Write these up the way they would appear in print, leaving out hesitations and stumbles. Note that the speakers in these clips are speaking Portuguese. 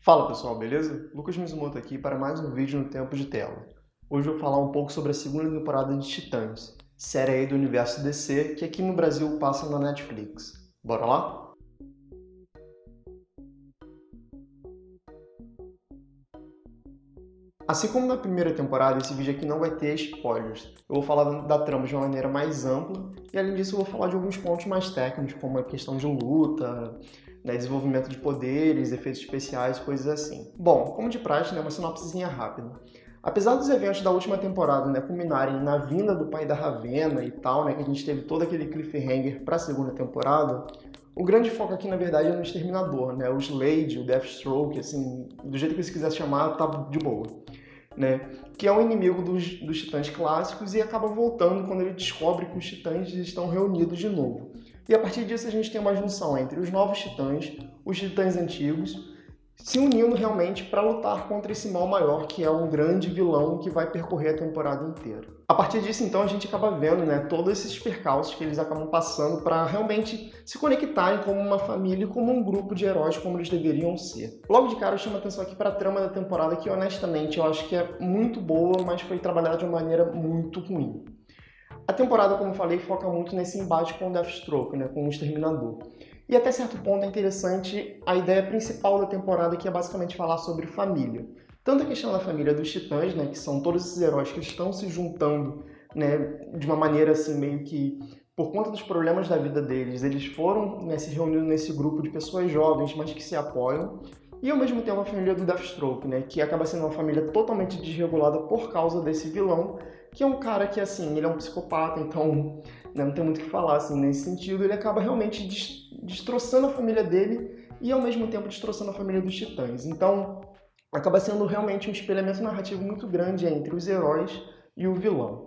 Fala pessoal, beleza? Lucas Mizumoto aqui para mais um vídeo no Tempo de Tela. Hoje eu vou falar um pouco sobre a segunda temporada de Titãs, série aí do universo DC que aqui no Brasil passa na Netflix. Bora lá? Assim como na primeira temporada, esse vídeo aqui não vai ter spoilers. Eu vou falar da trama de uma maneira mais ampla e além disso eu vou falar de alguns pontos mais técnicos, como a questão de luta, desenvolvimento de poderes, efeitos especiais, coisas assim. Bom, como de praxe, uma sinopsezinha rápida. Apesar dos eventos da última temporada culminarem na vinda do pai da Ravenna e tal, que a gente teve todo aquele cliffhanger para a segunda temporada, o grande foco aqui, na verdade, é no Exterminador, o Slade, o Deathstroke, assim, do jeito que você quiser chamar, tá de boa. Que é um inimigo dos Titãs clássicos e acaba voltando quando ele descobre que os Titãs estão reunidos de novo. E a partir disso a gente tem uma junção entre os novos Titãs, os Titãs antigos, se unindo realmente para lutar contra esse mal maior, que é um grande vilão que vai percorrer a temporada inteira. A partir disso, então, a gente acaba vendo todos esses percalços que eles acabam passando para realmente se conectarem como uma família e como um grupo de heróis como eles deveriam ser. Logo de cara, eu chamo a atenção aqui para a trama da temporada, que honestamente eu acho que é muito boa, mas foi trabalhada de uma maneira muito ruim. A temporada, como eu falei, foca muito nesse embate com o Deathstroke, com o Exterminador. E até certo ponto é interessante a ideia principal da temporada, que é basicamente falar sobre família. Tanto a questão da família dos Titãs, que são todos esses heróis que estão se juntando, de uma maneira assim, meio que por conta dos problemas da vida deles, eles foram se reunindo nesse grupo de pessoas jovens, mas que se apoiam. E ao mesmo tempo a família do Deathstroke, que acaba sendo uma família totalmente desregulada por causa desse vilão, que é um cara que, assim, ele é um psicopata, então não tem muito o que falar, assim, nesse sentido. Ele acaba realmente destroçando a família dele e, ao mesmo tempo, destroçando a família dos Titãs. Então, acaba sendo realmente um espelhamento narrativo muito grande entre os heróis e o vilão.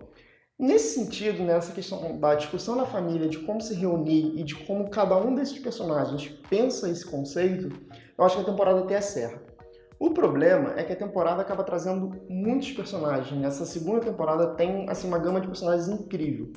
Nesse sentido, nessa questão da discussão na família, de como se reunir e de como cada um desses personagens pensa esse conceito, eu acho que a temporada até acerta. O problema é que a temporada acaba trazendo muitos personagens. Nessa segunda temporada tem assim, uma gama de personagens incrível.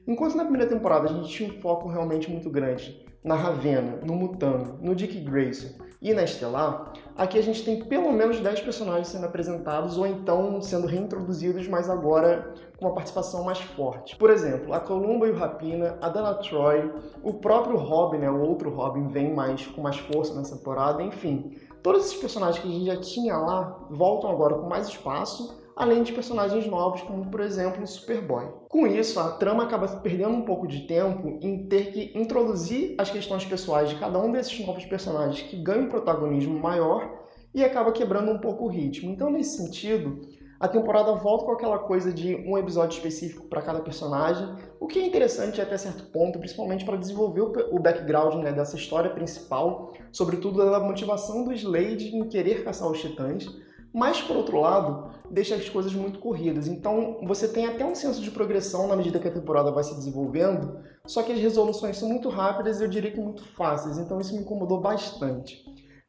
Enquanto na primeira temporada a gente tinha um foco realmente muito grande na Ravenna, no Mutano, no Dick Grayson e na Estelar, aqui a gente tem pelo menos 10 personagens sendo apresentados ou então sendo reintroduzidos, mas agora com uma participação mais forte. Por exemplo, a Columba e o Rapina, a Dana Troy, o próprio Robin, o outro Robin, vem com mais força nessa temporada, enfim. Todos esses personagens que a gente já tinha lá voltam agora com mais espaço, além de personagens novos, como por exemplo o Superboy. Com isso, a trama acaba perdendo um pouco de tempo em ter que introduzir as questões pessoais de cada um desses novos personagens que ganham um protagonismo maior e acaba quebrando um pouco o ritmo. Então, nesse sentido, a temporada volta com aquela coisa de um episódio específico para cada personagem, o que é interessante até certo ponto, principalmente para desenvolver o background dessa história principal, sobretudo da motivação do Slade em querer caçar os Titãs, mas, por outro lado, deixa as coisas muito corridas. Então, você tem até um senso de progressão na medida que a temporada vai se desenvolvendo, só que as resoluções são muito rápidas e eu diria que muito fáceis, então isso me incomodou bastante.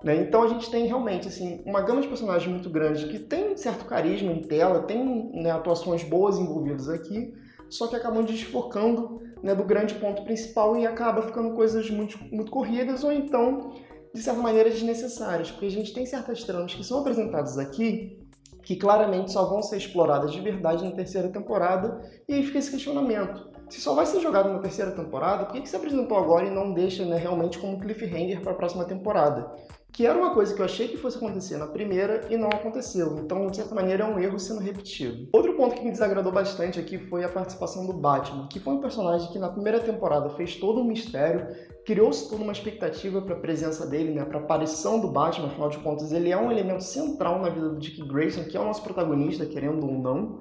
Então a gente tem realmente assim, uma gama de personagens muito grande que tem certo carisma em tela, tem atuações boas envolvidas aqui, só que acabam desfocando do grande ponto principal e acaba ficando coisas muito, muito corridas ou então, de certa maneira, desnecessárias, porque a gente tem certas tramas que são apresentadas aqui que claramente só vão ser exploradas de verdade na terceira temporada, e aí fica esse questionamento. Se só vai ser jogado na terceira temporada, por que você apresentou agora e não deixa realmente como cliffhanger para a próxima temporada? Que era uma coisa que eu achei que fosse acontecer na primeira e não aconteceu. Então, de certa maneira, é um erro sendo repetido. Outro ponto que me desagradou bastante aqui foi a participação do Batman, que foi um personagem que na primeira temporada fez todo um mistério, criou-se toda uma expectativa para a presença dele, para a aparição do Batman, afinal de contas ele é um elemento central na vida do Dick Grayson, que é o nosso protagonista, querendo ou não.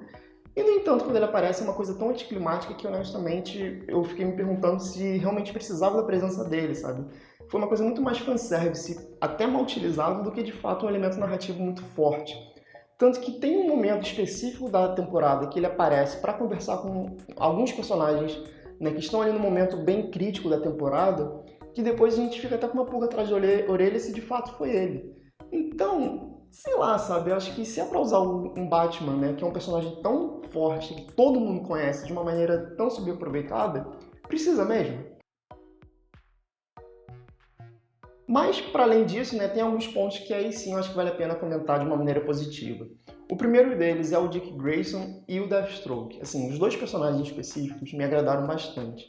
E, no entanto, quando ele aparece, é uma coisa tão anticlimática que, honestamente, eu fiquei me perguntando se realmente precisava da presença dele, sabe? Foi uma coisa muito mais fanservice, até mal utilizado, do que, de fato, um elemento narrativo muito forte. Tanto que tem um momento específico da temporada que ele aparece para conversar com alguns personagens que estão ali no momento bem crítico da temporada, que depois a gente fica até com uma pulga atrás de orelha se de fato foi ele. Então, sei lá, sabe? Eu acho que se é pra usar um Batman, que é um personagem tão forte, que todo mundo conhece de uma maneira tão subaproveitada, precisa mesmo? Mas, para além disso, né, tem alguns pontos que aí sim eu acho que vale a pena comentar de uma maneira positiva. O primeiro deles é o Dick Grayson e o Deathstroke. Assim, os dois personagens específicos me agradaram bastante.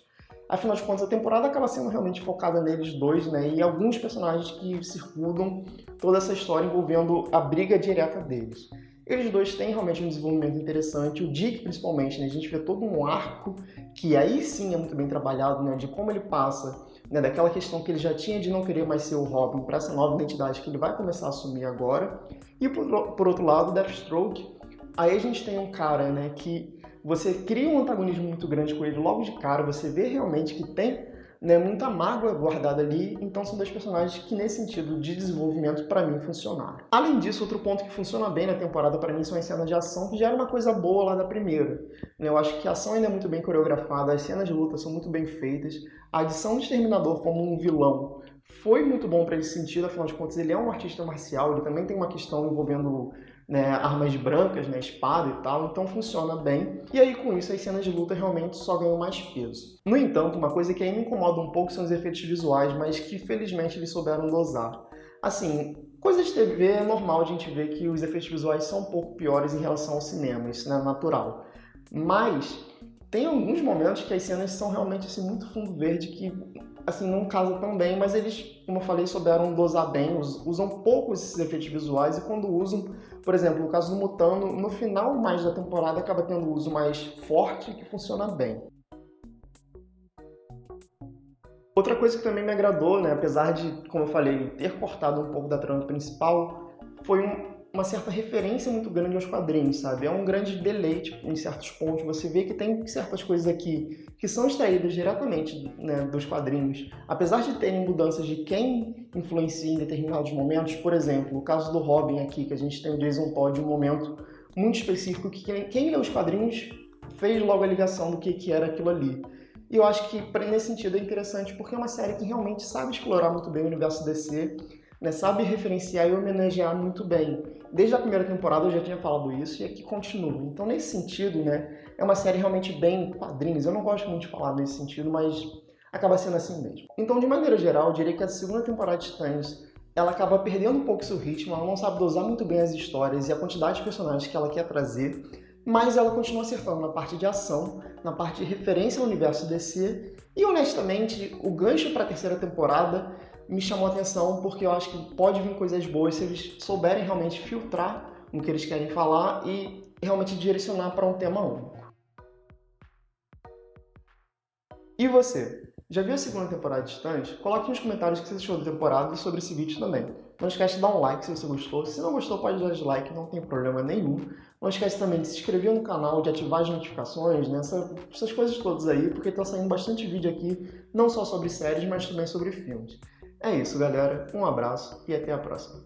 Afinal de contas, a temporada acaba sendo realmente focada neles dois, né, e alguns personagens que circundam toda essa história envolvendo a briga direta deles. Eles dois têm realmente um desenvolvimento interessante, o Dick principalmente, né, a gente vê todo um arco que aí sim é muito bem trabalhado, né, de como ele passa, né, daquela questão que ele já tinha de não querer mais ser o Robin para essa nova identidade que ele vai começar a assumir agora. E por outro lado, Deathstroke, aí a gente tem um cara, né, que você cria um antagonismo muito grande com ele logo de cara, você vê realmente que tem, né, muita mágoa guardada ali, então são dois personagens que nesse sentido de desenvolvimento para mim funcionaram. Além disso, outro ponto que funciona bem na temporada para mim são as cenas de ação, que já era uma coisa boa lá da primeira, né? Eu acho que a ação ainda é muito bem coreografada, as cenas de luta são muito bem feitas, a adição do Exterminador como um vilão foi muito bom para esse sentido, afinal de contas ele é um artista marcial, ele também tem uma questão envolvendo, né, armas brancas, né, espada e tal, então funciona bem. E aí com isso as cenas de luta realmente só ganham mais peso. No entanto, uma coisa que ainda incomoda um pouco são os efeitos visuais, mas que felizmente eles souberam dosar. Assim, coisas de TV é normal a gente ver que os efeitos visuais são um pouco piores em relação ao cinema, isso não é natural. Mas tem alguns momentos que as cenas são realmente assim, muito fundo verde, que assim, não casa tão bem, mas eles, como eu falei, souberam dosar bem, usam pouco esses efeitos visuais, e quando usam, por exemplo, no caso do Mutano, no final mais da temporada acaba tendo um uso mais forte que funciona bem. Outra coisa que também me agradou, né, apesar de, como eu falei, ter cortado um pouco da trama principal, foi uma certa referência muito grande aos quadrinhos, sabe? É um grande deleite em certos pontos. Você vê que tem certas coisas aqui que são extraídas diretamente, né, dos quadrinhos. Apesar de terem mudanças de quem influencia em determinados momentos, por exemplo, o caso do Robin aqui, que a gente tem o Jason Todd, um momento muito específico que quem lê os quadrinhos fez logo a ligação do que era aquilo ali. E eu acho que, nesse sentido, é interessante porque é uma série que realmente sabe explorar muito bem o universo DC, né, sabe referenciar e homenagear muito bem. Desde a primeira temporada eu já tinha falado isso e aqui continua. Então, nesse sentido, né, é uma série realmente bem quadrinhos. Eu não gosto muito de falar nesse sentido, mas acaba sendo assim mesmo. Então, de maneira geral, eu diria que a segunda temporada de Titãs, ela acaba perdendo um pouco seu ritmo, ela não sabe dosar muito bem as histórias e a quantidade de personagens que ela quer trazer, mas ela continua acertando na parte de ação, na parte de referência ao universo DC, e honestamente, o gancho para a terceira temporada me chamou a atenção porque eu acho que pode vir coisas boas se eles souberem realmente filtrar no que eles querem falar e realmente direcionar para um tema único. E você? Já viu a segunda temporada de Titãs? Coloque nos comentários o que você achou da temporada e sobre esse vídeo também. Não esquece de dar um like se você gostou. Se não gostou, pode dar dislike, não tem problema nenhum. Não esquece também de se inscrever no canal, de ativar as notificações, né? Essas coisas todas aí, porque tá saindo bastante vídeo aqui, não só sobre séries, mas também sobre filmes. É isso, galera. Um abraço e até a próxima.